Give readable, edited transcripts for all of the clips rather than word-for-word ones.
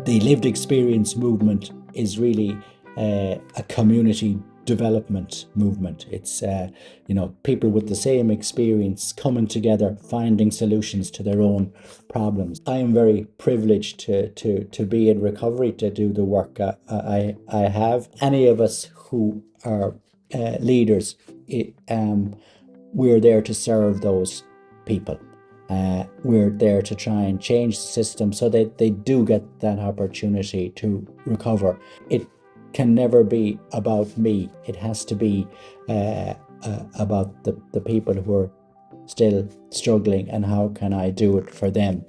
The lived experience movement is really a community development movement. It's people with the same experience coming together, finding solutions to their own problems. I am very privileged to be in recovery, to do the work I have. Any of us who are leaders, we're there to serve those people. We're there to try and change the system so that they do get that opportunity to recover. It can never be about me. It has to be about the people who are still struggling, and how can I do it for them?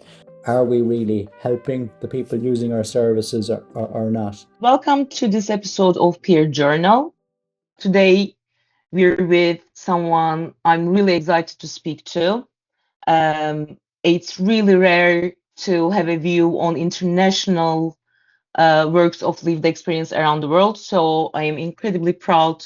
Are we really helping the people using our services, or not? Welcome to this episode of Peer Journal. Today, we're with someone I'm really excited to speak to. It's really rare to have a view on international works of lived experience around the world, so I am incredibly proud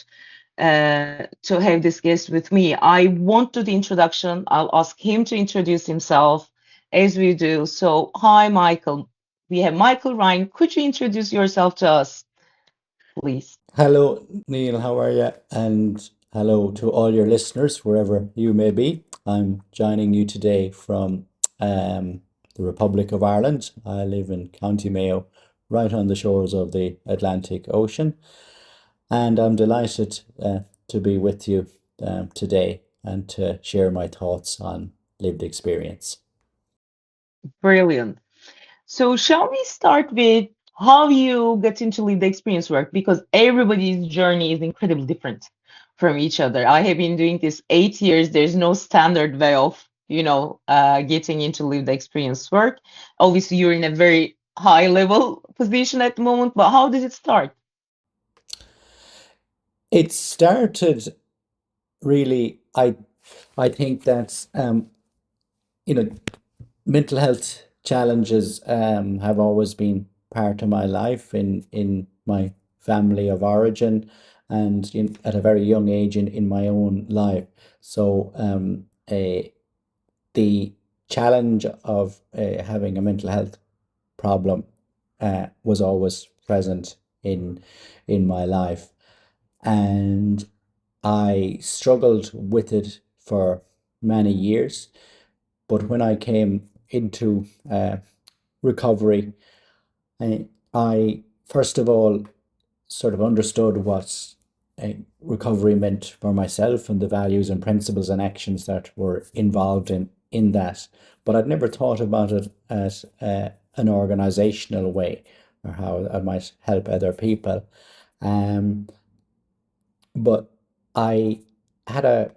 to have this guest with me. I won't do the introduction. I'll ask him to introduce himself as we do. So, hi, Michael. We have Michael Ryan. Could you introduce yourself to us, please? Hello, Neil, how are you? And hello to all your listeners, wherever you may be. I'm joining you today from the Republic of Ireland. I live in County Mayo, right on the shores of the Atlantic Ocean. And I'm delighted to be with you today and to share my thoughts on lived experience. Brilliant. So, shall we start with how you get into lived experience work? Because everybody's journey is incredibly different from each other. I have been doing this 8 years. There's no standard way of, getting into lived experience work. Obviously, you're in a very high level position at the moment, but how did it start? It started really, I think that's you know mental health challenges have always been part of my life in my family of origin, and at a very young age in my own life. So the challenge of having a mental health problem was always present in my life, and I struggled with it for many years. But when I came into recovery, I first of all sort of understood what recovery meant for myself and the values and principles and actions that were involved in that. But I'd never thought about it as an organizational way, or how I might help other people. Um, but I had a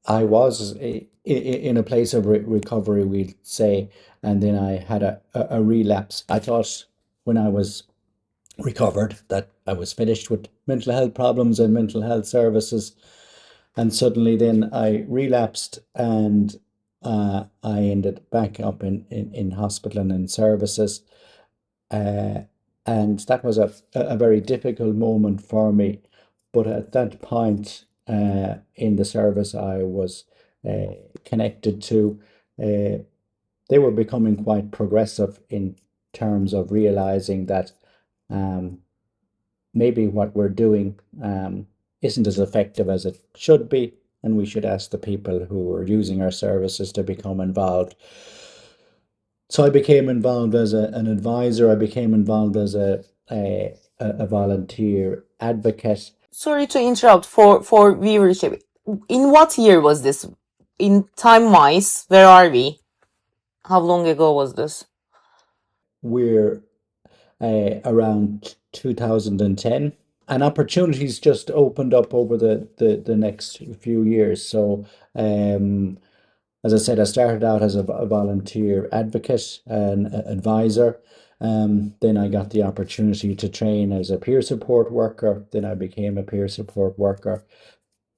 I was in a place of recovery, we'd say, and then I had a relapse. I thought when I was recovered that I was finished with mental health problems and mental health services, and suddenly then I relapsed, and I ended back up in hospital and in services. Uh, and that was a very difficult moment for me. But at that point in the service I was connected to, uh, they were becoming quite progressive in terms of realizing that um, maybe what we're doing isn't as effective as it should be, and we should ask the people who are using our services to become involved. So I became involved as an advisor. I became involved as a volunteer advocate. Sorry to interrupt for viewership. In what year was this? In time wise, where are we? How long ago was this? We're around 2010, and opportunities just opened up over the next few years. So as I said, I started out as a volunteer advocate and advisor. Then I got the opportunity to train as a peer support worker. Then I became a peer support worker.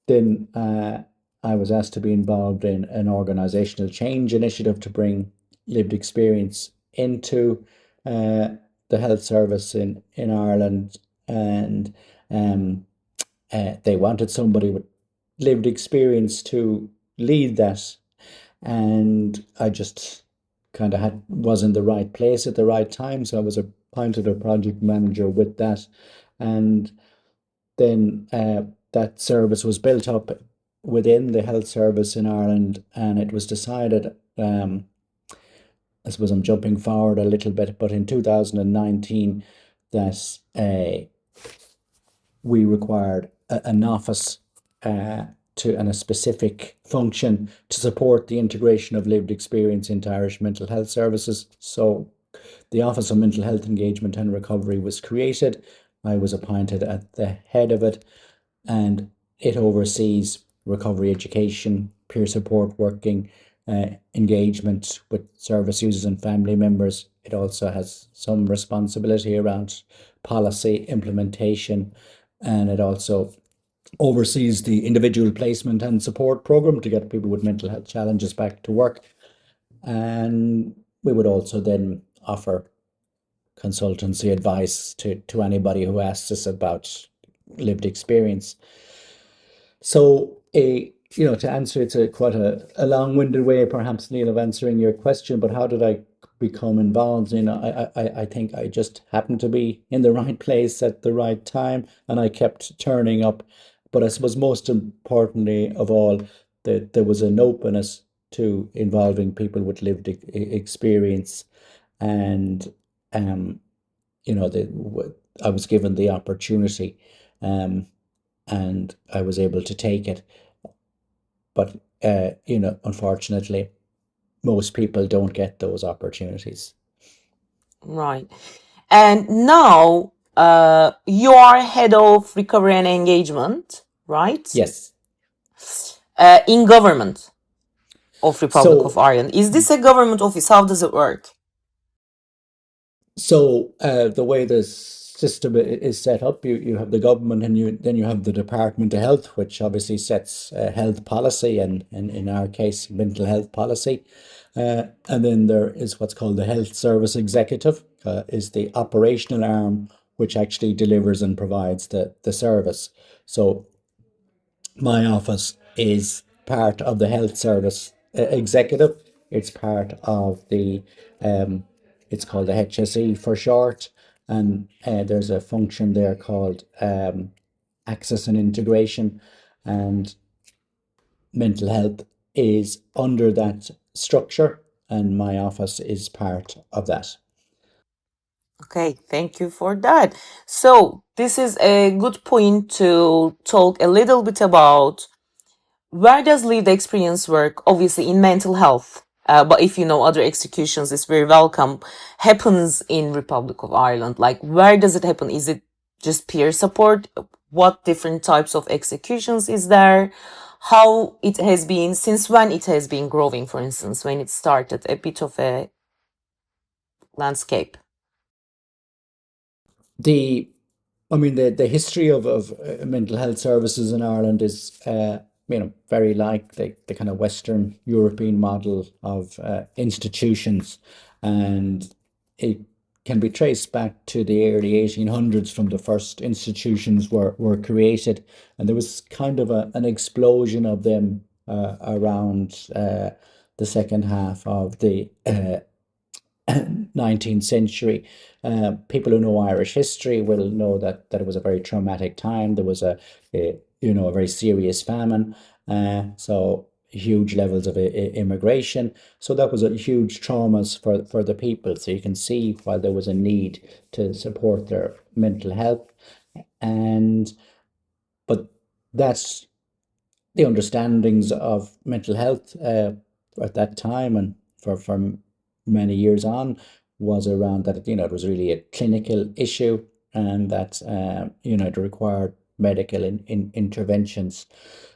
Then I was asked to be involved in an organisational change initiative to bring lived experience into uh, the health service in Ireland, and um, they wanted somebody with lived experience to lead that, and I just kind of had was in the right place at the right time. So I was appointed a project manager with that, and then that service was built up within the health service in Ireland, and it was decided. I suppose I'm jumping forward a little bit, but in 2019, that we required an office to and a specific function to support the integration of lived experience into Irish mental health services. So the Office of Mental Health Engagement and Recovery was created. I was appointed at the head of it, and it oversees recovery education, peer support working, engagement with service users and family members. It also has some responsibility around policy implementation, and it also oversees the individual placement and support program to get people with mental health challenges back to work. And we would also then offer consultancy advice to anybody who asks us about lived experience. So, to answer, it's a quite a long-winded way, perhaps, Neil, of answering your question. But how did I become involved? I think I just happened to be in the right place at the right time, and I kept turning up. But I suppose most importantly of all, that there was an openness to involving people with lived experience, and um, I was given the opportunity, um, and I was able to take it. But unfortunately, most people don't get those opportunities. Right. And now you are head of recovery and engagement, right? Yes. In government of Republic of So Ireland. Is this a government office? How does it work? the way the system is set up, you have the government, and you have the Department of Health, which obviously sets health policy, and in our case, mental health policy. And then there is what's called the Health Service Executive, is the operational arm which actually delivers and provides the service. So my office is part of the health service executive. It's part of it's called the HSE for short, and there's a function there called access and integration, and mental health is under that structure, and my office is part of that. Okay, thank you for that. So this is a good point to talk a little bit about where does lived experience work? Obviously in mental health, but if you know other executions, it's very welcome. Happens in Republic of Ireland. Like where does it happen? Is it just peer support? What different types of executions is there? How it has been, since when it has been growing, for instance, when it started, a bit of a landscape. The the history of mental health services in Ireland is very like the kind of Western European model of institutions, and it can be traced back to the early 1800s from the first institutions were created, and there was kind of an explosion of them around the second half of the 19th century. People who know Irish history will know that it was a very traumatic time. There was a very serious famine, so huge levels of immigration. So that was a huge traumas for the people. So you can see why there was a need to support their mental health, and but that's the understandings of mental health at that time, and for many years on, was around that it was really a clinical issue, and that it required medical interventions.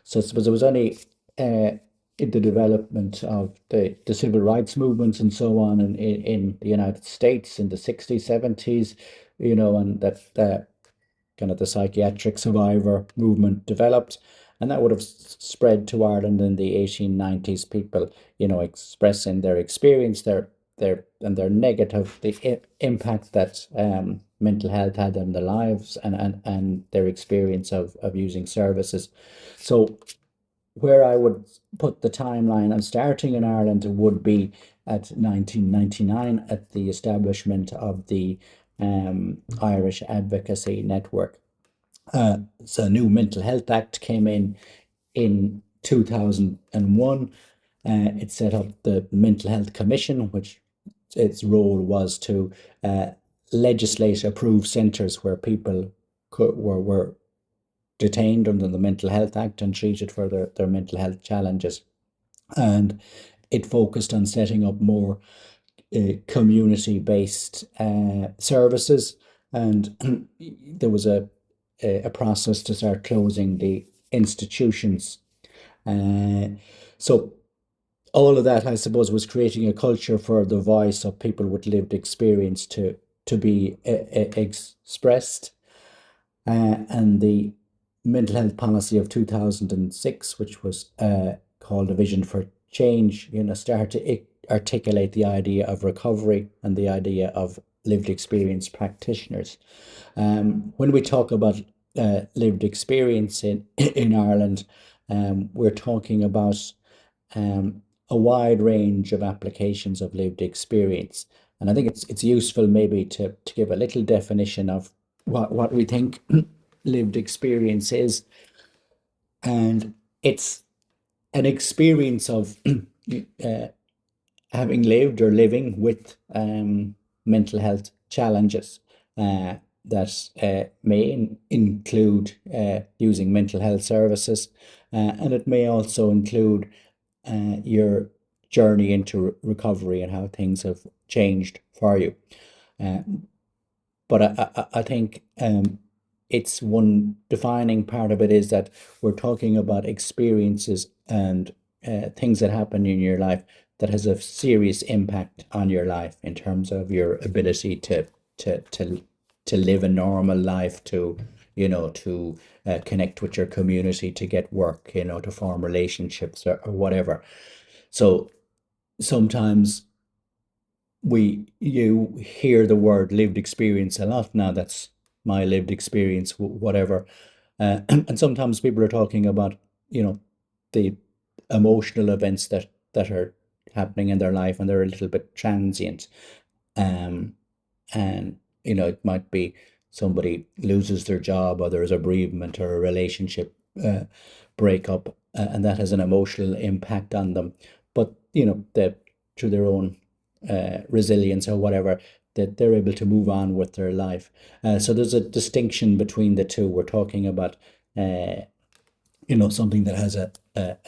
So I suppose it was only in the development of the civil rights movements and so on in the United States in the 60s, 70s, and that kind of the psychiatric survivor movement developed, and that would have spread to Ireland in the 1890s. People, expressing their experience, their negative the impact that mental health had on their lives, and their experience of using services. So where I would put the timeline of starting in Ireland would be at 1999 at the establishment of the Irish Advocacy Network. So a new Mental Health Act came in 2001. It set up the Mental Health Commission, which its role was to legislate approved centres where people were detained under the Mental Health Act and treated for their mental health challenges. And it focused on setting up more community-based services, and there was a process to start closing the institutions. Uh, so all of that, I suppose, was creating a culture for the voice of people with lived experience to be expressed. And the mental health policy of 2006, which was called a vision for change, started to articulate the idea of recovery and the idea of lived experience practitioners. When we talk about lived experience in Ireland, we're talking about a wide range of applications of lived experience. And I think it's useful maybe to give a little definition of what we think lived experience is. And it's an experience of having lived or living with mental health challenges that may include using mental health services, and it may also include your journey into recovery and how things have changed for you. Uh, but I think it's one defining part of it is that we're talking about experiences and things that happen in your life that has a serious impact on your life in terms of your ability to to to live a normal life, to connect with your community, to get work, to form relationships or whatever. So sometimes you hear the word lived experience a lot now. That's my lived experience, whatever. And sometimes people are talking about, the emotional events that are happening in their life, and they're a little bit transient. Um, and it might be somebody loses their job, or there's a bereavement or a relationship breakup, and that has an emotional impact on them. But that through their own resilience or whatever, that they're able to move on with their life. So there's a distinction between the two. We're talking about something that has a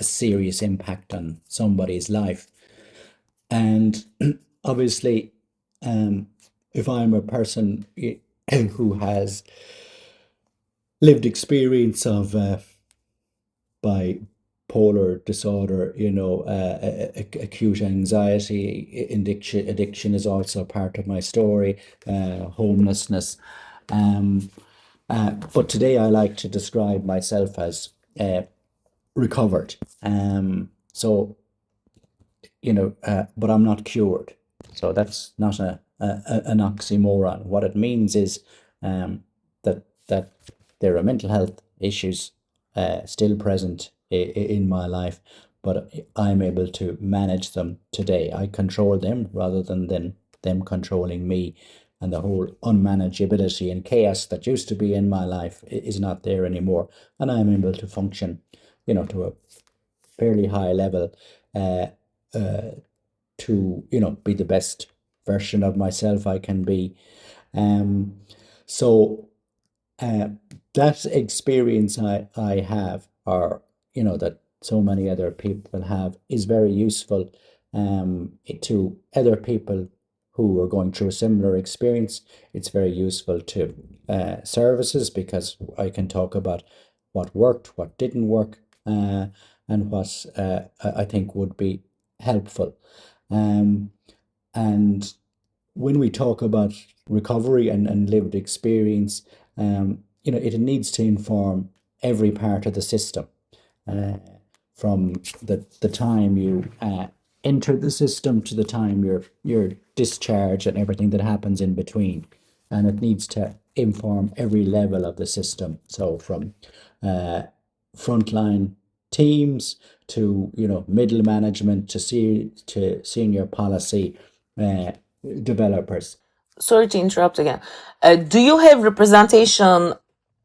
serious impact on somebody's life. And obviously, if I'm a person who has lived experience of bipolar disorder, acute anxiety, addiction is also part of my story, homelessness. Um, but today I like to describe myself as recovered. So but I'm not cured. So that's not an oxymoron. What it means is that there are mental health issues still present in my life, but I'm able to manage them today. I control them rather than them controlling me. And the whole unmanageability and chaos that used to be in my life is not there anymore. And I'm able to function, to a fairly high level, uh, uh, to be the best version of myself I can be. So uh, that experience I have, or that so many other people have, is very useful to other people who are going through a similar experience. It's very useful to services, because I can talk about what worked, what didn't work, and what I think would be helpful. Um, and when we talk about recovery and lived experience, it needs to inform every part of the system, uh, from the time you enter the system to the time you're discharged, and everything that happens in between. And it needs to inform every level of the system. So from frontline teams to middle management to senior policy uh, developers. Sorry to interrupt again. Do you have representation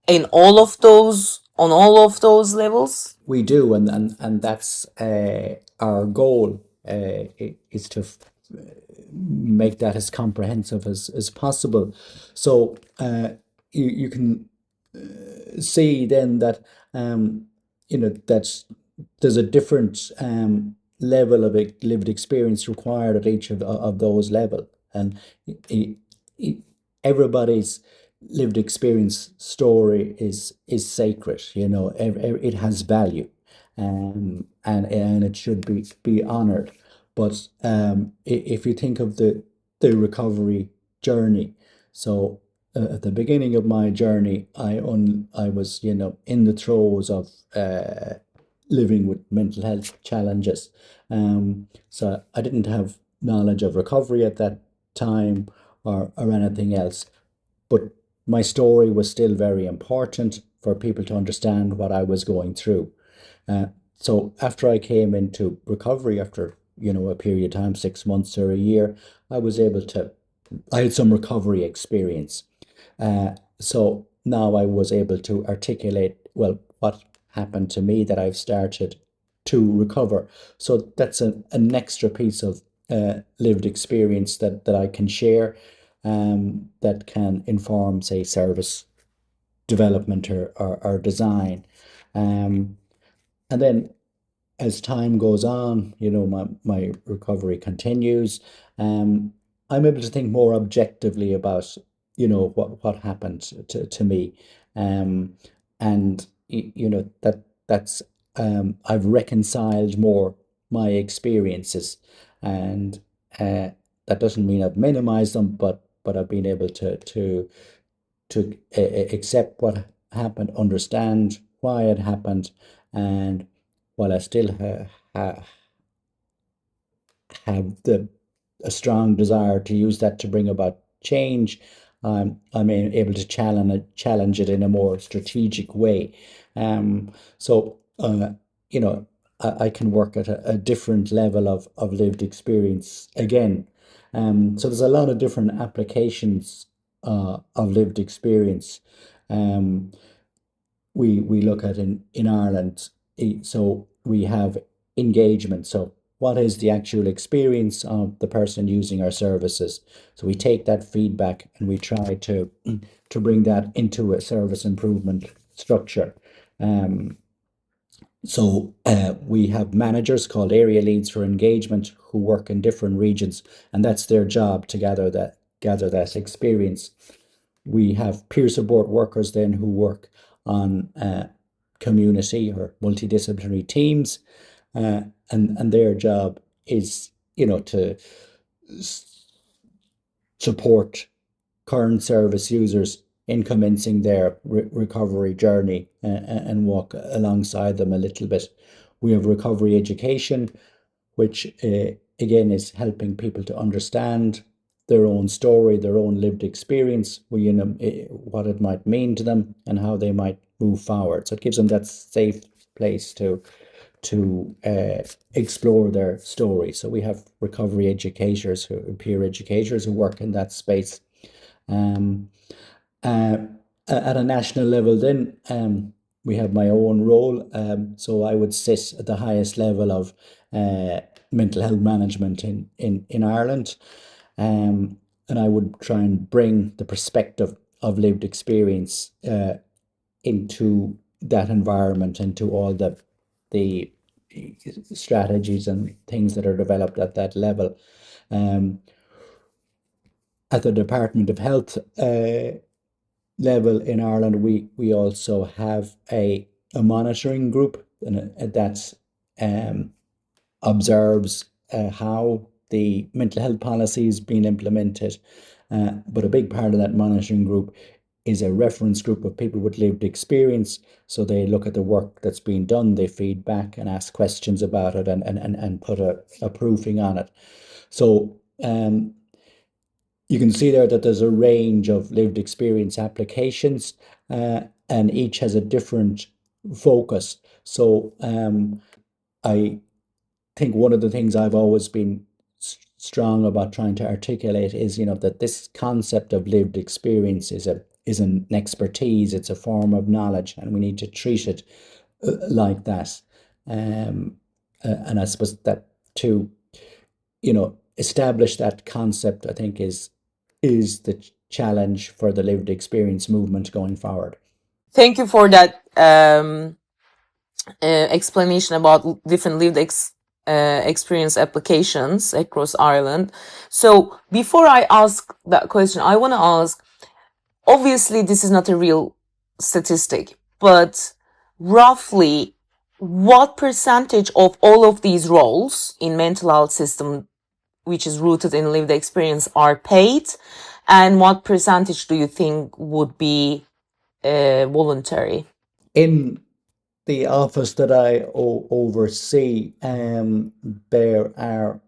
in all of those, on all of those levels? We do, and that's our goal, is to make that as comprehensive as possible. So you can see then that that's there's a different level of lived experience required at each of those level, and e- e- everybody's lived experience story is sacred. It has value, and it should be honored. But if you think of the recovery journey, so at the beginning of my journey, I was in the throes of living with mental health challenges. So I didn't have knowledge of recovery at that time, or anything else. But my story was still very important for people to understand what I was going through. Uh, so after I came into recovery, after a period of time, 6 months or a year, I was able to. I had some recovery experience. So now I was able to articulate, well, what happened to me that I've started to recover. So that's an extra piece of lived experience that I can share, that can inform, say, service development or design. And then as time goes on, my recovery continues. Um, I'm able to think more objectively about, what happened to me. Um, and that's I've reconciled more my experiences, and uh, that doesn't mean I've minimized them, but I've been able to accept what happened, understand why it happened, and while I still have a strong desire to use that to bring about change, I'm able to challenge it in a more strategic way. So I can work at a different level of lived experience again. So there's a lot of different applications of lived experience. Um, we look at in Ireland. So we have engagement. So what is the actual experience of the person using our services? So we take that feedback and we try to bring that into a service improvement structure. Um, so we have managers called area leads for engagement who work in different regions, and that's their job to gather that experience. We have peer support workers then who work on community or multidisciplinary teams, and their job is to support current service users in commencing their recovery journey, and walk alongside them a little bit. We have recovery education, which again is helping people to understand their own story, their own lived experience, what it might mean to them and how they might move forward. So it gives them that safe place to explore their story. So we have recovery educators, peer educators who work in that space. Um, uh, at a national level, then we have my own role. So I would sit at the highest level of mental health management in Ireland. And I would try and bring the perspective of lived experience into that environment, into all the strategies and things that are developed at that level. Um, at the Department of Health level in Ireland, we also have a monitoring group, and that um, observes how the mental health policy is being implemented. But a big part of that monitoring group is a reference group of people with lived experience. So they look at the work that's being done, they feed back and ask questions about it, and put a proofing on it. So you can see there that there's a range of lived experience applications, and each has a different focus. So I think one of the things I've always been strong about trying to articulate is, that this concept of lived experience is an expertise, it's a form of knowledge, and we need to treat it like that. Um, and I suppose that to, establish that concept, I think is the challenge for the lived experience movement going forward. Thank you for that explanation about different experience applications across Ireland. So before I ask that question, I want to ask, obviously this is not a real statistic, but roughly what percentage of all of these roles in mental health system, which is rooted in lived experience, are paid, and what percentage do you think would be voluntary? In the office that I oversee, there are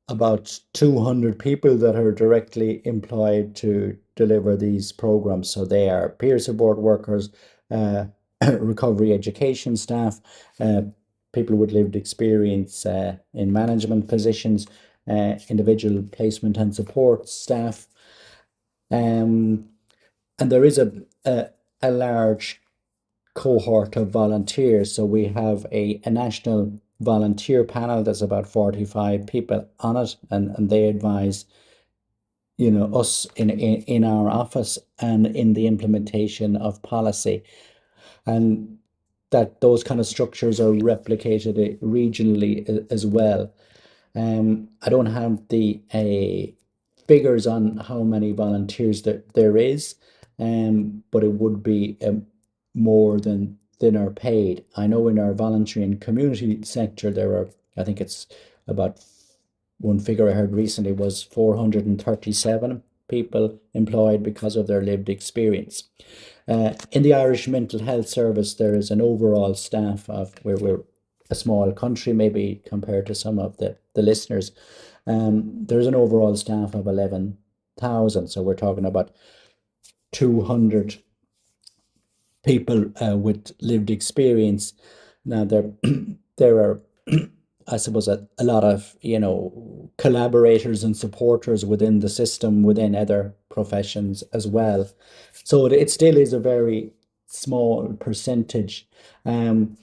about 200 people that are directly employed to deliver these programs. So they are peer support workers, uh, recovery education staff, uh, people with lived experience in management positions, individual placement and support staff. Um, and there is a large cohort of volunteers. So we have a national volunteer panel. There's about 45 people on it, and they advise, us in our office and in the implementation of policy. And that those kind of structures are replicated regionally as well. I don't have the figures on how many volunteers there is, but it would be more than are paid. I know in our voluntary and community sector there are, I think it's about, one figure I heard recently was 437 people employed because of their lived experience. In the Irish Mental Health Service, there is an overall staff of, where we're a small country, maybe compared to some of the listeners, there's an overall staff of 11,000. So we're talking about 200 people with lived experience. Now there are, I suppose, a lot of, collaborators and supporters within the system, within other professions as well. So it still is a very small percentage. Um,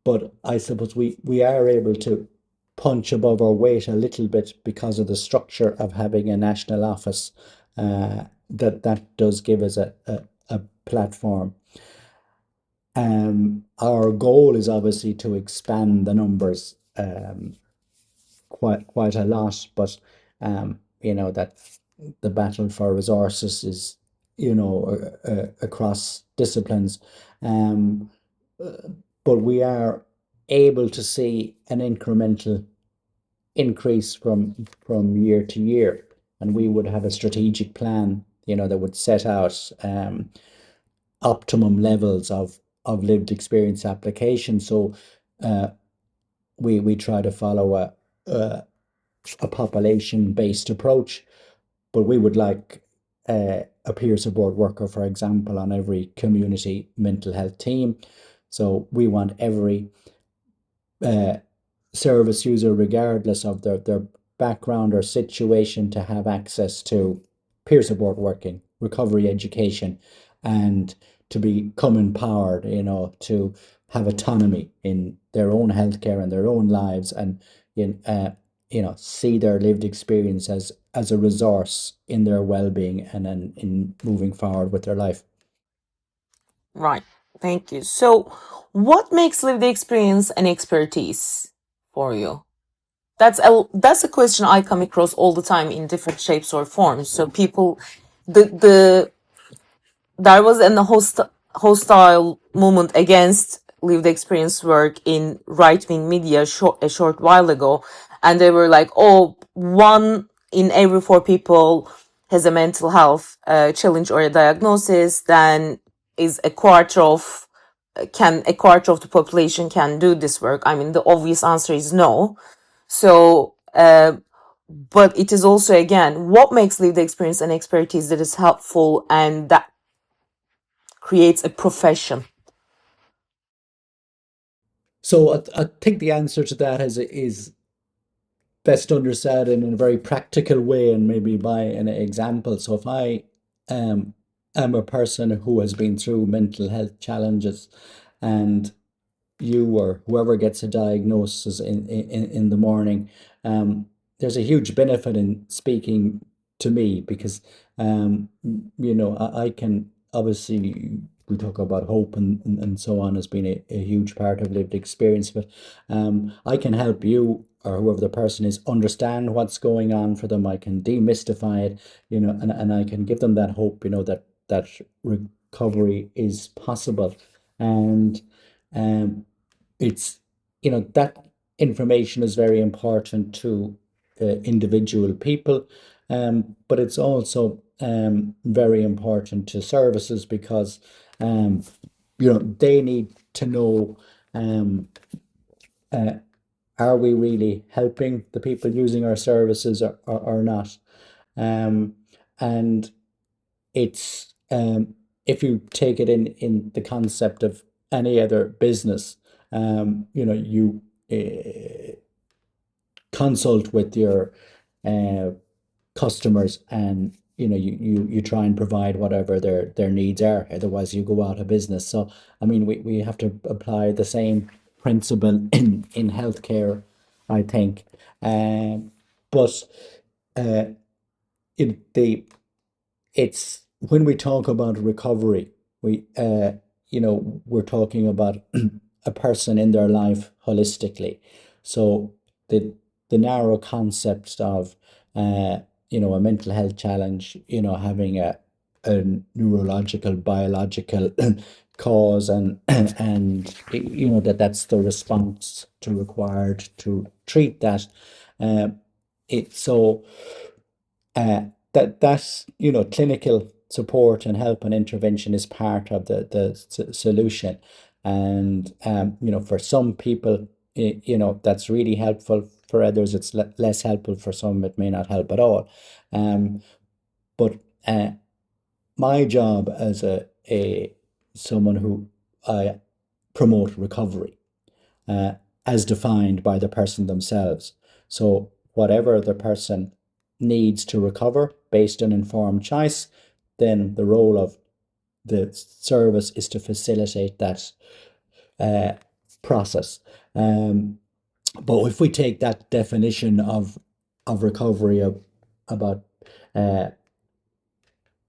but I suppose we are able to punch above our weight a little bit because of the structure of having a national office. That does give us a platform. Our goal is obviously to expand the numbers quite a lot, but that the battle for resources is, across disciplines. Um, but we are able to see an incremental increase from year to year, and we would have a strategic plan, that would set out optimum levels of lived experience application. So uh, we try to follow a population based approach, but we would like a peer support worker, for example, on every community mental health team. So we want every uh, service user, regardless of their background or situation, to have access to peer support working, recovery education, and to become empowered, to have autonomy in their own healthcare and their own lives, and see their lived experience as a resource in their well-being and in moving forward with their life. Right. Thank you. So, what makes lived experience an expertise for you? That's a question I come across all the time in different shapes or forms. So people, the there was an hostile movement against lived experience work in right-wing media a short while ago, and they were like, oh, 1 in every 4 people has a mental health challenge or a diagnosis, then is a quarter of the population can do this work. I mean, the obvious answer is no. So but it is also, again, what makes lived experience an expertise that is helpful and that creates a profession? So I think the answer to that is best understood in a very practical way and maybe by an example. So if I um, am a person who has been through mental health challenges, and you or whoever gets a diagnosis in the morning, um, there's a huge benefit in speaking to me because, I can obviously, we talk about hope and so on as being a huge part of lived experience, but I can help you or whoever the person is understand what's going on for them. I can demystify it, and I can give them that hope, that recovery is possible. And um, it's that information is very important to individual people, but it's also very important to services because they need to know, um, uh, are we really helping the people using our services, or not. um, and it's if you take it in the concept of any other business, you consult with your uh, customers, and you try and provide whatever their needs are, otherwise you go out of business. So I mean, we have to apply the same principle in healthcare, I think. But uh, the it's when we talk about recovery, we're talking about a person in their life holistically. So the the narrow concept of uh, a mental health challenge, having a neurological, biological cause, and that's the response to required to treat that. Uh, it so that's clinical support and help and intervention is part of the solution. And for some people, that's really helpful. For others it's less helpful. For some it may not help at all. But my job as a someone who I promote recovery, uh, as defined by the person themselves. So, whatever the person needs to recover based on informed choice, then the role of the service is to facilitate that uh, process. Um, but if we take that definition of recovery about uh,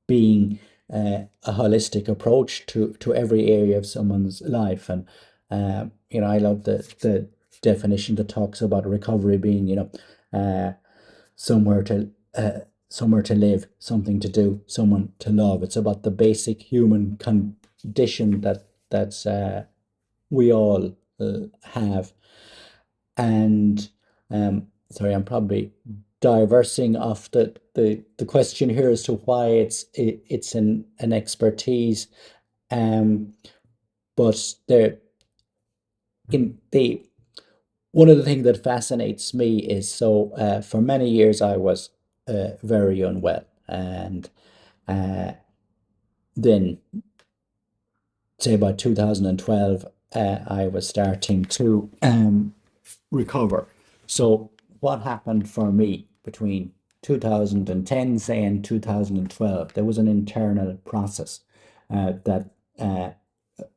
being a holistic approach to every area of someone's life. And I love the definition that talks about recovery being, uh, somewhere to somewhere to live, something to do, someone to love. It's about the basic human condition that's we all have. And sorry, I'm probably diversing off the question here as to why it's an expertise. Um, but there in the one of the things that fascinates me is, so for many years I was very unwell, and uh, then say about 2012 I was starting to recover. So what happened for me between 2010, say, and 2012, there was an internal process that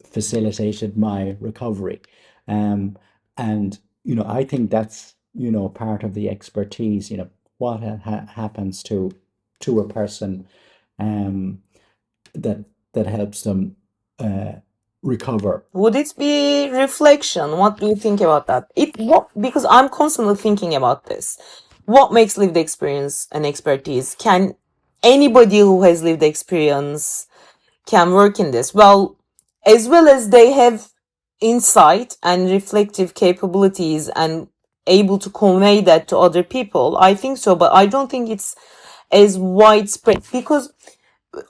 facilitated my recovery. And I think that's part of the expertise. What happens to a person um, that helps them uh, recover. Would it be reflection? What do you think about that? Because I'm constantly thinking about this. What makes lived experience an expertise? Can anybody who has lived experience can work in this? Well, as well as they have insight and reflective capabilities and able to convey that to other people, I think so, but I don't think it's as widespread because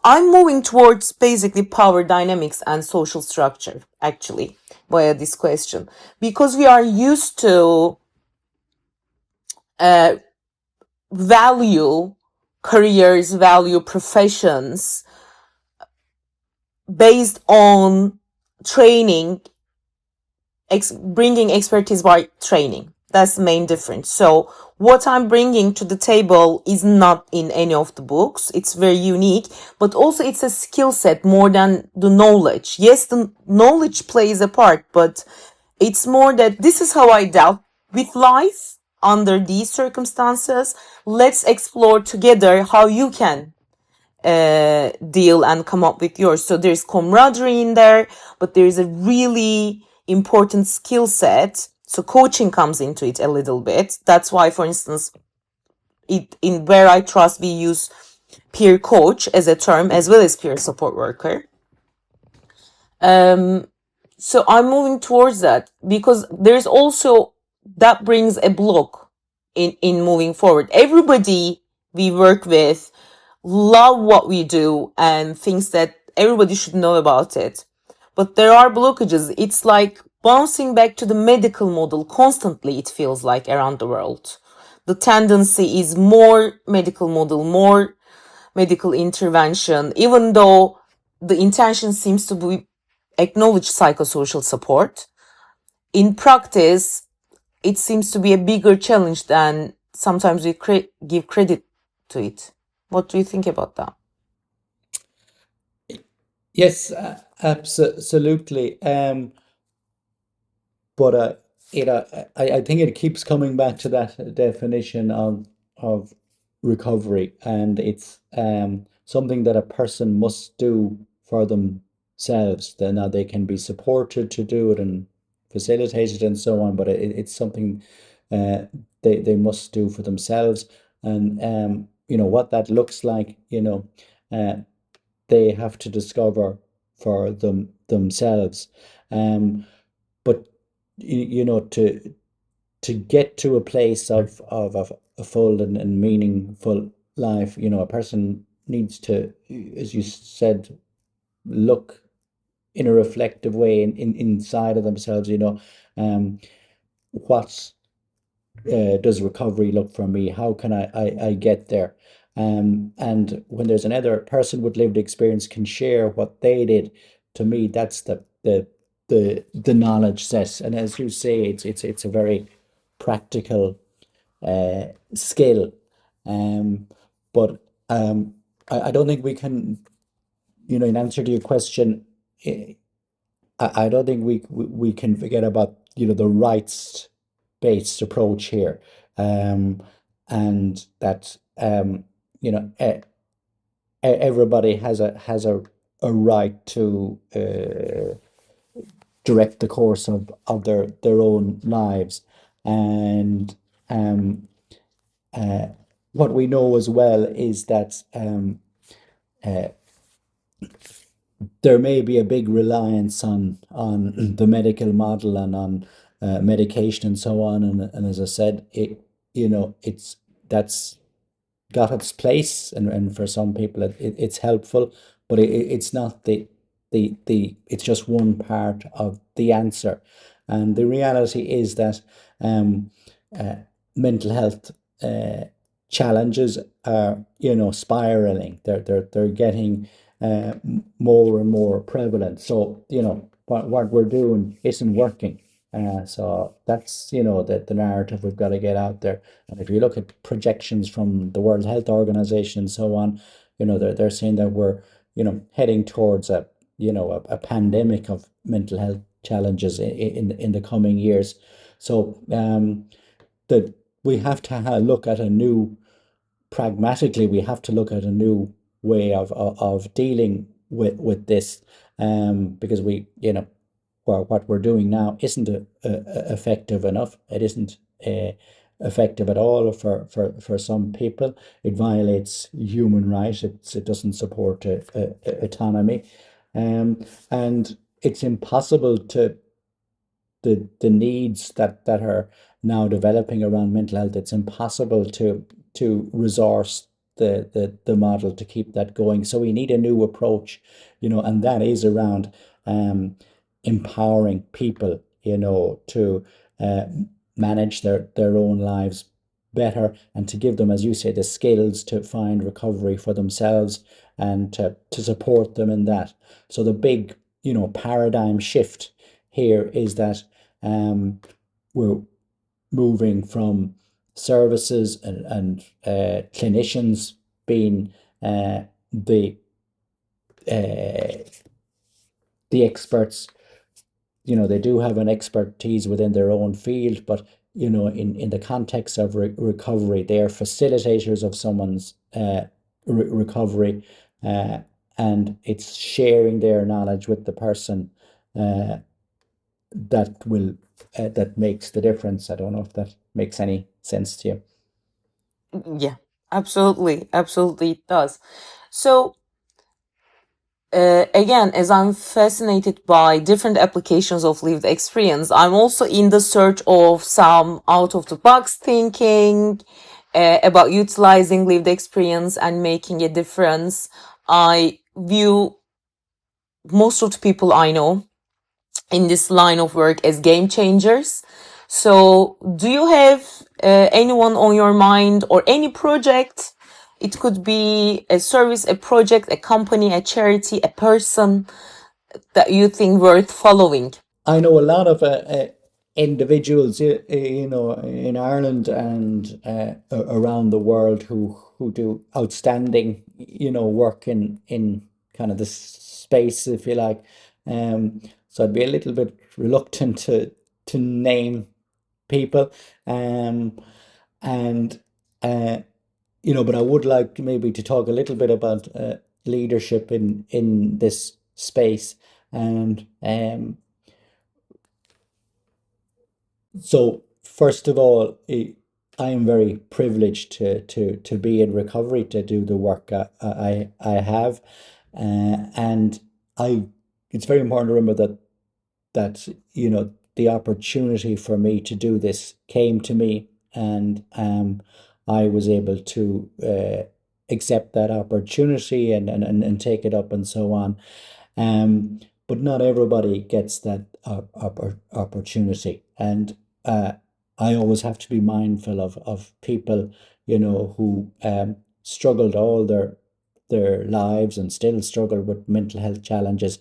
I'm moving towards basically power dynamics and social structure, actually, via this question, because we are used to value careers, value professions based on training bringing expertise by training. That's the main difference. So what I'm bringing to the table is not in any of the books. It's very unique, but also it's a skill set more than the knowledge. Yes, the knowledge plays a part, but it's more that this is how I dealt with life under these circumstances. Let's explore together how you can deal and come up with yours. So there's camaraderie in there, but there's a really important skill set. So coaching comes into it a little bit. That's why, for instance, in Where I Trust, we use peer coach as a term as well as peer support worker. So I'm moving towards that because there's also that brings a block in moving forward. Everybody we work with love what we do and thinks that everybody should know about it. But there are blockages. It's like bouncing back to the medical model constantly, it feels like, around the world. The tendency is more medical model, more medical intervention, even though the intention seems to be acknowledge psychosocial support. In practice, it seems to be a bigger challenge than sometimes we give credit to it. What do you think about that? Yes, absolutely. But I think it keeps coming back to that definition of recovery, and it's something that a person must do for themselves. Then now they can be supported to do it and facilitated and so on, but it's something uh, they must do for themselves. And what that looks like, uh, they have to discover for themselves. But to get to a place of a full and meaningful life, a person needs to, as you said, look in a reflective way inside of themselves. What does recovery look for me? How can I get there? And when there's another person with lived experience can share what they did, to me, that's the knowledge set. And as you say, it's a very practical skill. Um, but I don't think we can, in answer to your question, eh, I don't think we can forget about the rights based approach here, um, and that everybody has a right to direct the course of their own lives, and um, uh, what we know as well is that there may be a big reliance on the medical model and on medication and so on, and as I said, it's that's got its place, and for some people it's helpful, but it's not the it's just one part of the answer. And the reality is that um, uh, mental health challenges are spiraling. They're getting more and more prevalent. So what we're doing isn't working. So that's the narrative we've got to get out there. And if you look at projections from the World Health Organization and so on, they're saying that we're heading towards a pandemic of mental health challenges in the coming years. So that we have to look at a new pragmatically, we have to look at a new way of dealing with this, because what we're doing now isn't effective enough. It isn't effective at all for some people. It violates human rights. It doesn't support autonomy, and it's impossible to the needs that are now developing around mental health. It's impossible to resource the model to keep that going. So we need a new approach, and that is around empowering people, to uh, manage their own lives better, and to give them, as you say, the skills to find recovery for themselves, and to support them in that. So the big, paradigm shift here is that We're moving from services and clinicians being the uh, the experts. They do have an expertise within their own field, but in the context of recovery, they are facilitators of someone's recovery, uh, and it's sharing their knowledge with the person uh, that makes the difference. I don't know if that makes any sense to you. Yeah, absolutely, absolutely it does. So again, as I'm fascinated by different applications of lived experience, I'm also in the search of some out of the box thinking about utilizing lived experience and making a difference. I view most of the people I know in this line of work as game changers. So, do you have anyone on your mind or any project? It could be a service, a project, a company, a charity, a person that you think worth following. I know a lot of individuals, in Ireland and around the world who do outstanding, work in kind of this space, if you like. So I'd be a little bit reluctant to name people, um, and uh, but I would like maybe to talk a little bit about leadership in this space, and so first of all, I am very privileged to be in recovery to do the work I have, and I. It's very important to remember that the opportunity for me to do this came to me, and I was able to accept that opportunity and take it up and so on. But not everybody gets that opportunity, and I always have to be mindful of people, who struggled all their lives and still struggle with mental health challenges,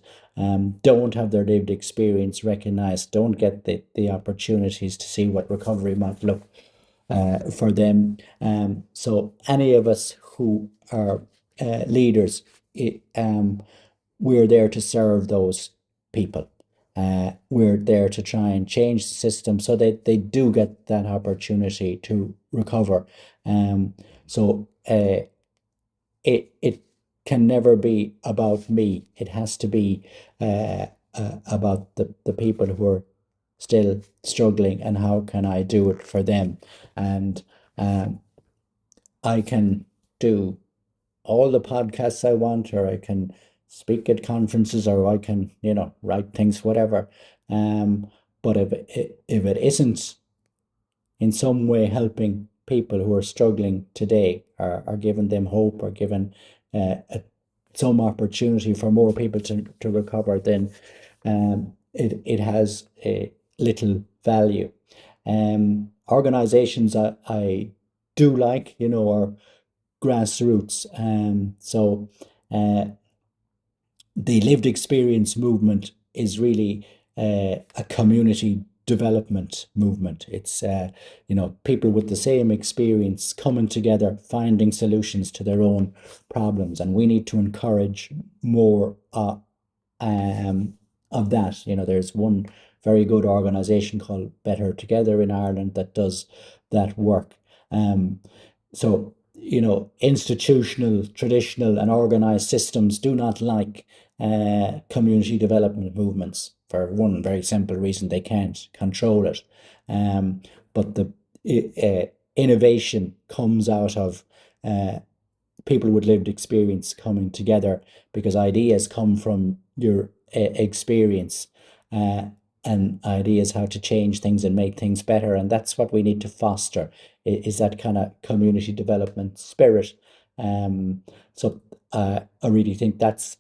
don't have their lived experience recognized, don't get the opportunities to see what recovery might look for them. So any of us who are leaders, we're there to serve those people. We're there to try and change the system so that they do get that opportunity to recover. So it can never be about me. It has to be about the people who are still struggling and how can I do it for them. And um, I can do all the podcasts I want, or I can speak at conferences, or I can, write things, whatever. Um, but if it isn't in some way helping people who are struggling today, or giving them hope, or giving some opportunity for more people to recover, then it has a little value. Organizations I do like, are grassroots. So uh, the lived experience movement is really a community development movement. It's people with the same experience coming together, finding solutions to their own problems, and we need to encourage more of that. There's one very good organization called Better Together in Ireland that does that work. So, institutional, traditional, and organized systems do not like community development movements for one very simple reason: they can't control it. Um, but the innovation comes out of people with lived experience coming together, because ideas come from your experience, uh, and ideas how to change things and make things better, and that's what we need to foster, is that kind of community development spirit. So I really think that's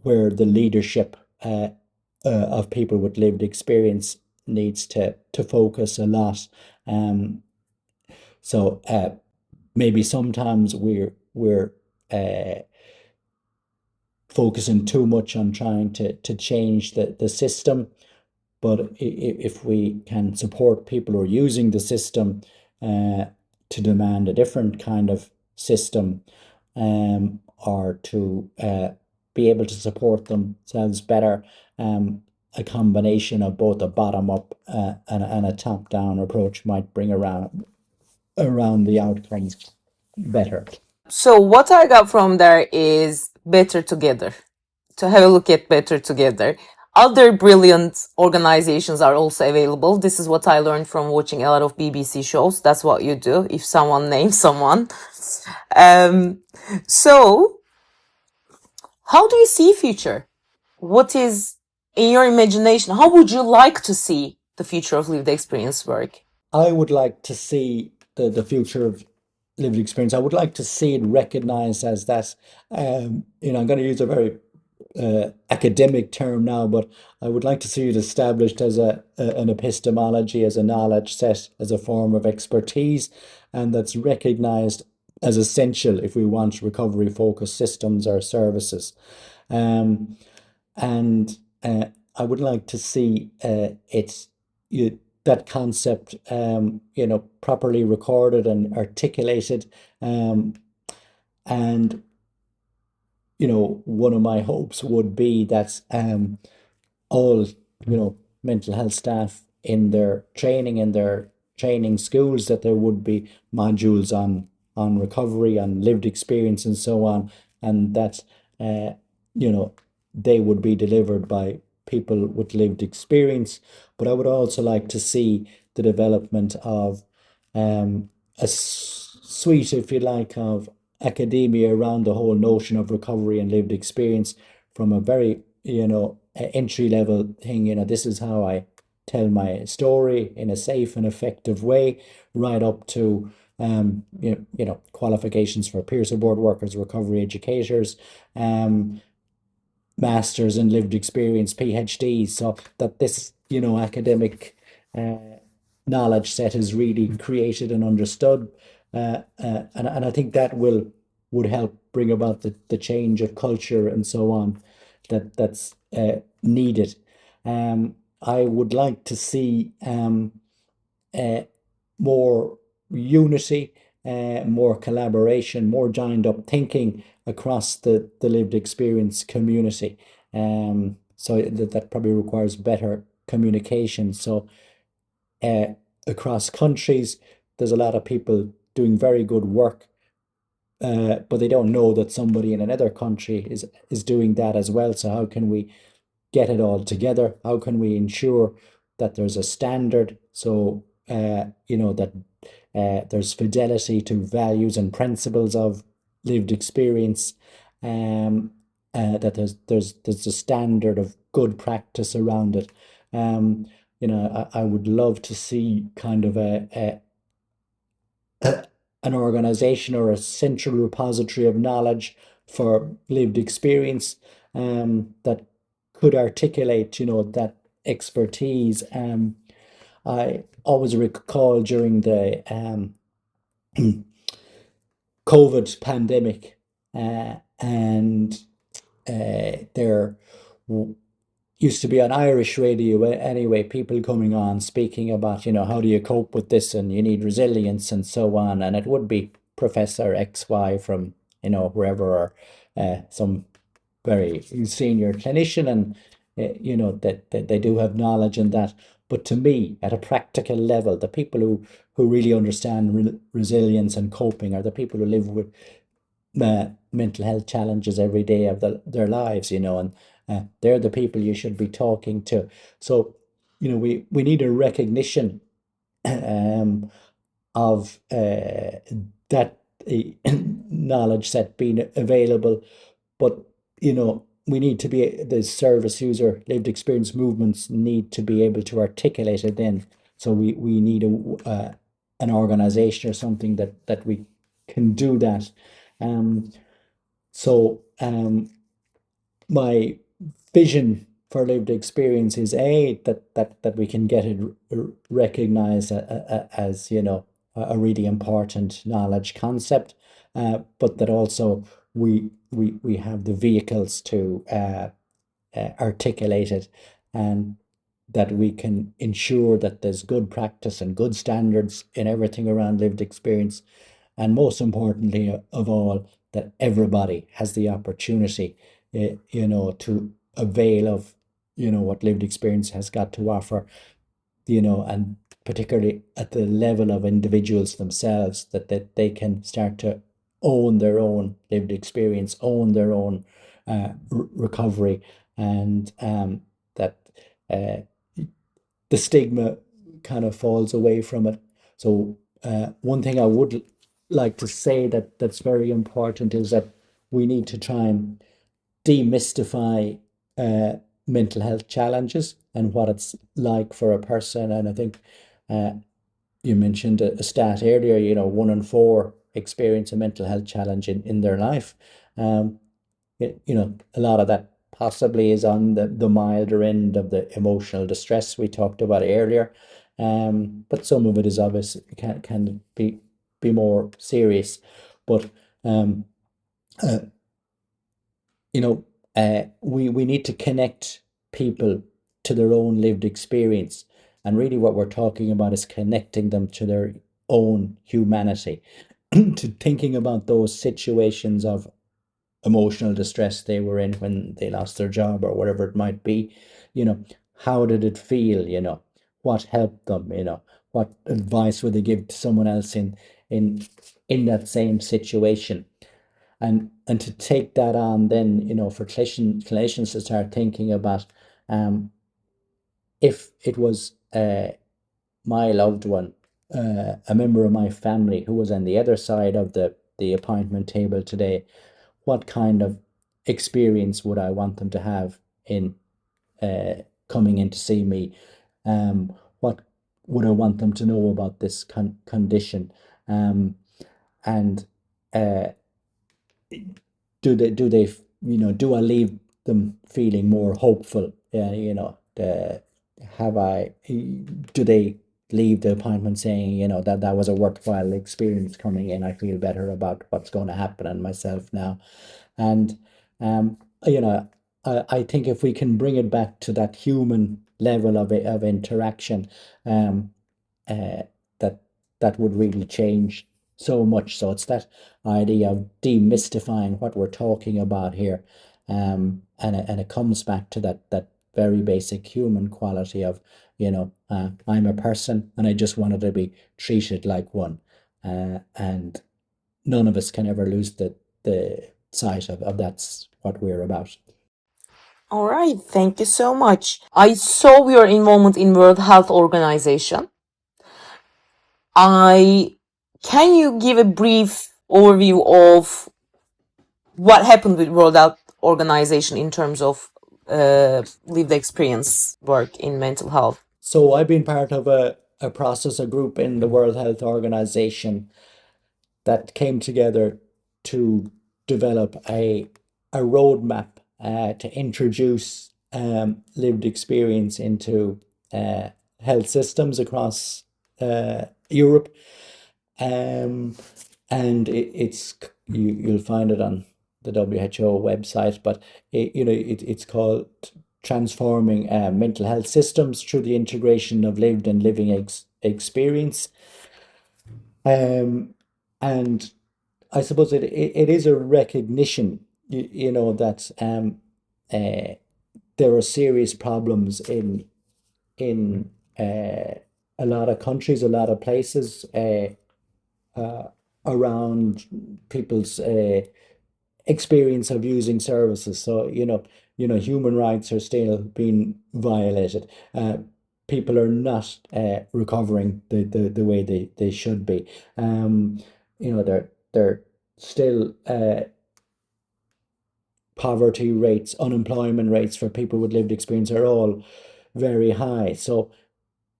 where the leadership of people with lived experience needs to focus a lot. Um, so maybe sometimes we're uh, focusing too much on trying to change the system, But if we can support people who are using the system to demand a different kind of system, or to be able to support themselves better, a combination of both a bottom up and a top down approach might bring around the outcomes better. So what I got from there is better together. To have a look at better together. Other brilliant organizations are also available. This is what I learned from watching a lot of BBC shows. That's what you do if someone names someone. Um, so, how do you see future? What is in your imagination? How would you like to see the future of lived experience work? I would like to see the future of lived experience. I would like to see it recognized as that. I'm going to use a very academic term now, but I would like to see it established as an epistemology, as a knowledge set, as a form of expertise, and that's recognized as essential if we want recovery focused systems or services. Um, and I would like to see that concept properly recorded and articulated. Um, and one of my hopes would be that all mental health staff in their training schools, that there would be modules on recovery, on lived experience, and so on, and that uh, you know they would be delivered by people with lived experience. But I would also like to see the development of a suite, if you like, of academia around the whole notion of recovery and lived experience, from a very entry level thing. This is how I tell my story in a safe and effective way, right up to qualifications for peer support workers, recovery educators, masters in lived experience, PhDs, so that this academic uh, knowledge set is really created and understood, and I think that would help bring about the change of culture and so on that's needed. I would like to see uh, more unity, more collaboration, more joined up thinking across the lived experience community. So that probably requires better communication. So uh, across countries, there's a lot of people doing very good work, but they don't know that somebody in another country is doing that as well. So how can we get it all together? How can we ensure that there's a standard, so that there's fidelity to values and principles of lived experience, that there's a standard of good practice around it. I would love to see kind of an organization or a central repository of knowledge for lived experience, that could articulate, that expertise. I always recall during the COVID pandemic, and there used to be on Irish radio anyway, people coming on speaking about, how do you cope with this, and you need resilience and so on. And it would be Professor XY from, wherever, or some very senior clinician, and that they do have knowledge in that. But to me, at a practical level, the people who really understand resilience and coping are the people who live with mental health challenges every day of their lives, and they're the people you should be talking to. So, we need a recognition um, of that knowledge set being available. But, we need to be, the service user lived experience movements need to be able to articulate it then. So we need an organization or something that we can do that. Um, so my vision for lived experience is that we can get it recognized as a really important knowledge concept, but that also we have the vehicles to articulate it, and that we can ensure that there's good practice and good standards in everything around lived experience, and most importantly of all, that everybody has the opportunity, to avail of, what lived experience has got to offer, and particularly at the level of individuals themselves, that they can start to own their own lived experience, own their own recovery, and that uh, the stigma kind of falls away from it. So one thing I would like to say that's very important is that we need to try and demystify uh, mental health challenges and what it's like for a person. And I think uh, you mentioned a stat earlier, 1 in 4 experience a mental health challenge in their life. Um, a lot of that possibly is on the milder end of the emotional distress we talked about earlier. But some of it is obvious, can be more serious. But um, uh, we need to connect people to their own lived experience. And really, what we're talking about is connecting them to their own humanity, to thinking about those situations of emotional distress they were in when they lost their job or whatever it might be. You know, how did it feel? What helped them? What advice would they give to someone else in in that same situation? And to take that on, then for clinicians to start thinking about, if it was my loved one, a member of my family who was on the other side of the appointment table today, what kind of experience would I want them to have in coming in to see me? What would I want them to know about this condition? And uh, do I leave them feeling more hopeful? Have I do they leave the appointment saying, that was a worthwhile experience coming in? I feel better about what's going to happen and myself now. And um, you know, I think if we can bring it back to that human level of interaction, um, uh, that that would really change so much. So it's that idea of demystifying what we're talking about here, and it comes back to that very basic human quality of, I'm a person and I just wanted to be treated like one, and none of us can ever lose the sight of that's what we're about. All right, thank you so much. I saw your involvement in World Health Organization. I Can you give a brief overview of what happened with World Health Organization in terms of lived experience work in mental health? So I've been part of a process, a group in the World Health Organization that came together to develop a roadmap to introduce lived experience into uh, health systems across Europe. Um, and you'll find it on the WHO website, but it's called transforming mental health systems through the integration of lived and living experience. And I suppose it is a recognition, that uh, there are serious problems in a lot of countries, a lot of places, uh, around people's experience of using services. So human rights are still being violated. People are not recovering the way they should be. They're still poverty rates, unemployment rates for people with lived experience are all very high. So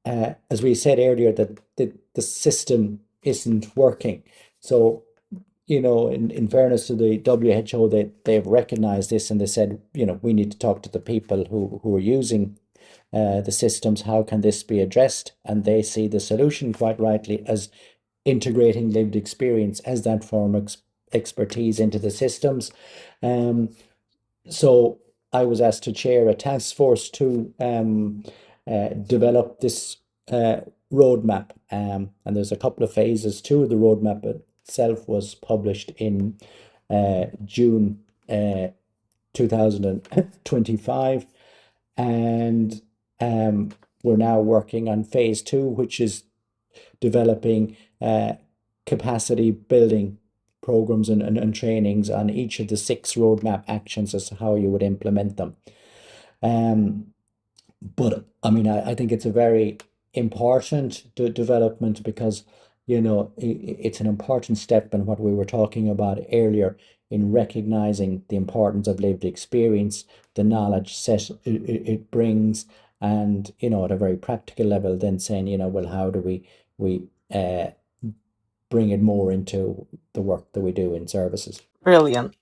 as we said earlier, that the system isn't working. So in fairness to the WHO, they've recognized this, and they said, we need to talk to the people who are using the systems. How can this be addressed? And they see the solution, quite rightly, as integrating lived experience as that form of expertise into the systems. So I was asked to chair a task force to developed this roadmap. And there's a couple of phases to the roadmap itself. Was published in June 2025, and we're now working on phase two, which is developing capacity building programs and trainings on each of the six roadmap actions as to how you would implement them. Um, but I mean, I think it's a very important development because, it's an important step in what we were talking about earlier in recognizing the importance of lived experience, the knowledge set it brings, and, at a very practical level, then saying, well, how do we bring it more into the work that we do in services? Brilliant.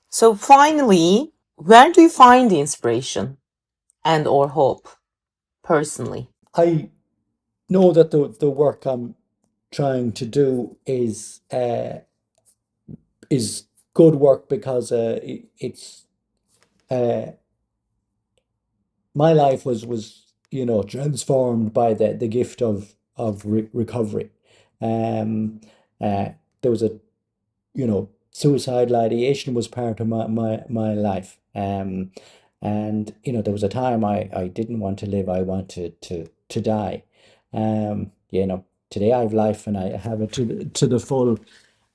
So finally, where do you find the inspiration and or hope personally? I know that the work I'm trying to do is good work because it's uh, my life was transformed by the gift of recovery. Um, there was a suicidal ideation was part of my life. And there was a time I didn't want to live. I wanted to die. Today I have life and I have it to the full.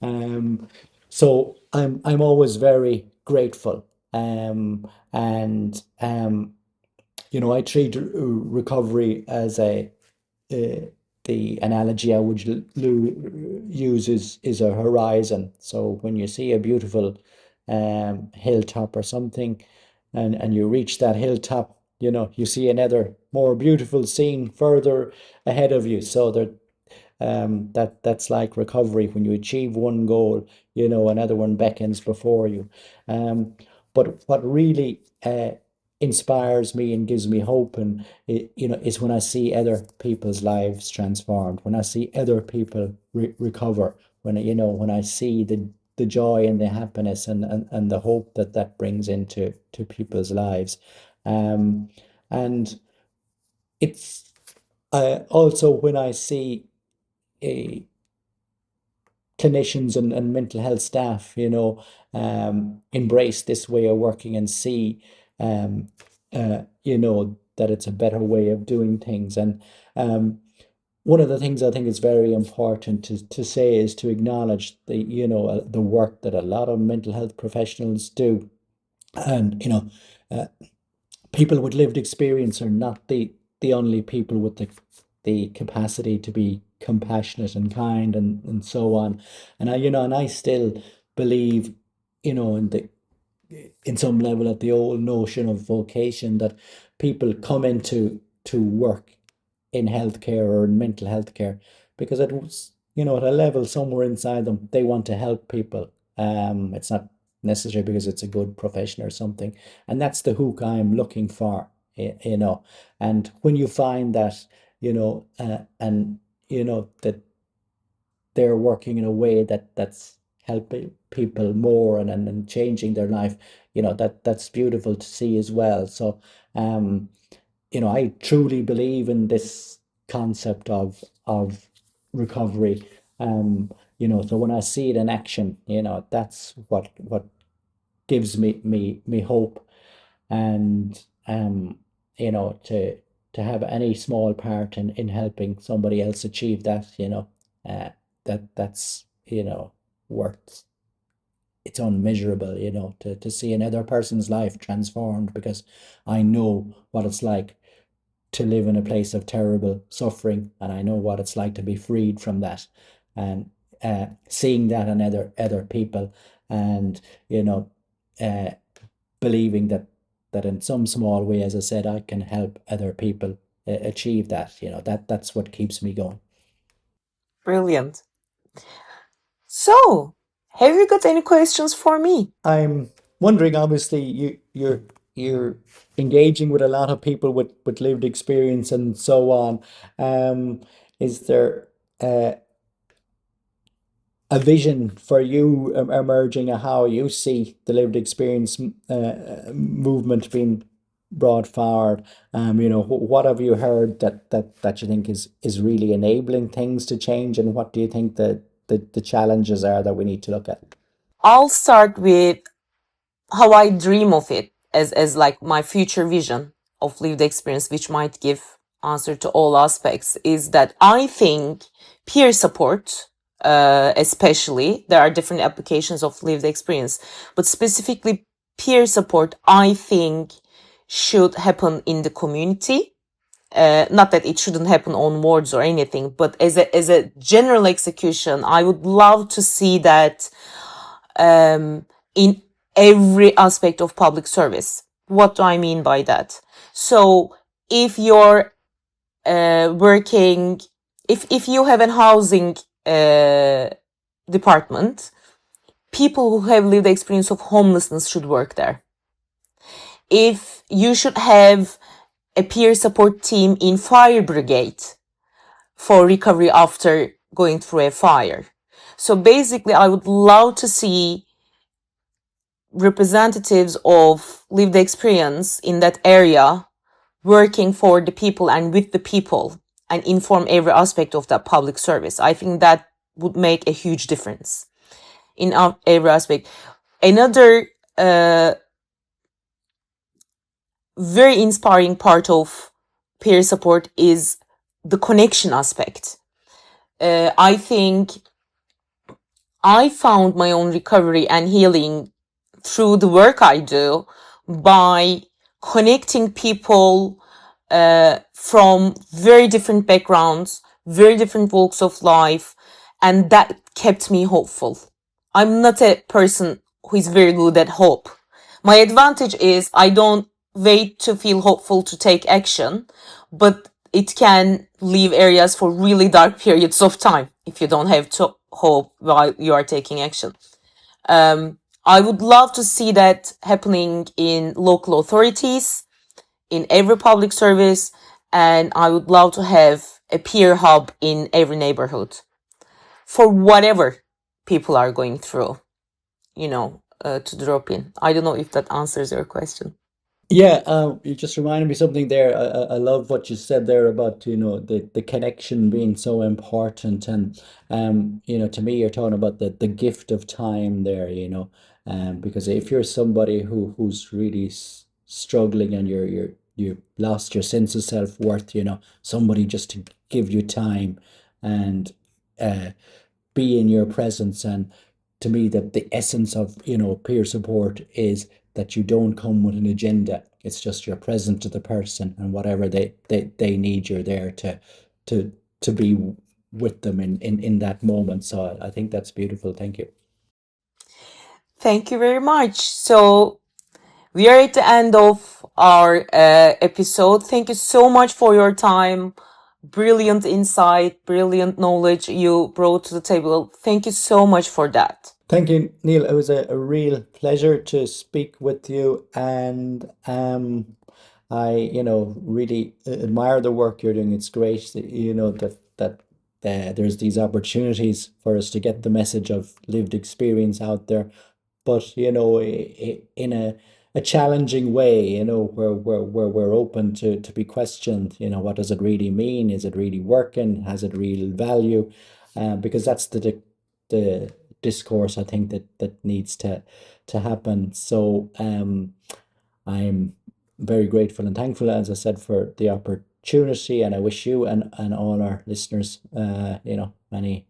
Um, so I'm always very grateful. And I treat recovery as uh, the analogy I would use is a horizon. So when you see a beautiful hilltop or something, and you reach that hilltop, you see another more beautiful scene further ahead of you. So that's like recovery. When you achieve one goal, another one beckons before you. Um, but what really inspires me and gives me hope, and is when I see other people's lives transformed, when I see other people recover, when I see the joy and the happiness and the hope that brings into to people's lives. Um, and it's also when I see a clinicians and mental health staff, embrace this way of working and see, um, that it's a better way of doing things. And one of the things I think is very important to say is to acknowledge the work that a lot of mental health professionals do. And, uh, people with lived experience are not the only people with the capacity to be compassionate and kind and so on. And I still believe, in some level at the old notion of vocation that people come into to work in healthcare or in mental health care because it was, at a level somewhere inside them, they want to help people. It's not necessary because it's a good profession or something. And that's the hook I'm looking for, And when you find that, and that they're working in a way that's helping people more and changing their life, that's beautiful to see as well. So um I truly believe in this concept of recovery. So when I see it in action, that's what gives me hope. And to have any small part in helping somebody else achieve that, uh, that's worth, it's unmeasurable, to see another person's life transformed because I know what it's like to live in a place of terrible suffering, and I know what it's like to be freed from that, and seeing that in other people, and you know, uh, believing that in some small way, as I said, I can help other people achieve that. That's what keeps me going. Brilliant. So, have you got any questions for me? I'm wondering, obviously, you're engaging with a lot of people with lived experience and so on. Is there a vision for you emerging of how you see the lived experience movement being brought forward. What have you heard that you think is really enabling things to change, and what do you think the challenges are that we need to look at? I'll start with how I dream of it as like my future vision of lived experience, which might give answer to all aspects, is that I think peer support, especially, there are different applications of lived experience, but specifically peer support, I think should happen in the community. Not that it shouldn't happen on wards or anything, but as a general execution, I would love to see that in every aspect of public service. What do I mean by that? So if you're working, if you have a housing department, people who have lived experience of homelessness should work there. If you should have a peer support team in fire brigade for recovery after going through a fire. So basically, I would love to see representatives of lived experience in that area working for the people and with the people and inform every aspect of that public service. I think that would make a huge difference in every aspect. Another very inspiring part of peer support is the connection aspect. I think I found my own recovery and healing through the work I do by connecting people from very different backgrounds, very different walks of life, and that kept me hopeful. I'm not a person who is very good at hope. My advantage is I don't wait to feel hopeful to take action, but it can leave areas for really dark periods of time if you don't have to hope while you are taking action. I would love to see that happening in local authorities, in every public service, and I would love to have a peer hub in every neighborhood for whatever people are going through, to drop in. I don't know if that answers your question. Yeah, you just reminded me something there. I love what you said there about, the connection being so important. And, to me, you're talking about the gift of time there, because if you're somebody who's really struggling and you've lost your sense of self-worth, somebody just to give you time and uh, be in your presence. And to me, that the essence of peer support is that you don't come with an agenda. It's just you're present to the person, and whatever they need, you're there to to be with them in that moment. So I think that's beautiful. Thank you. Thank you very much. So we are at the end of our episode. Thank you so much for your time. Brilliant insight, brilliant knowledge you brought to the table. Thank you so much for that. Thank you, Neil. It was a real pleasure to speak with you, and I, really admire the work you're doing. It's great that there's these opportunities for us to get the message of lived experience out there, but in a challenging way, where we're open to be questioned. What does it really mean? Is it really working? Has it real value? Because that's the discourse I think that needs to happen. So I'm very grateful and thankful, as I said, for the opportunity, and I wish you and all our listeners, many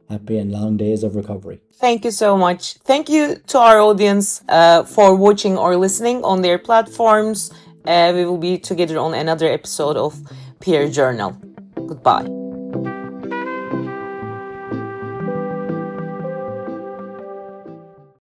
happy and long days of recovery. Thank you so much. Thank you to our audience for watching or listening on their platforms. We will be together on another episode of Peer Journal. Goodbye.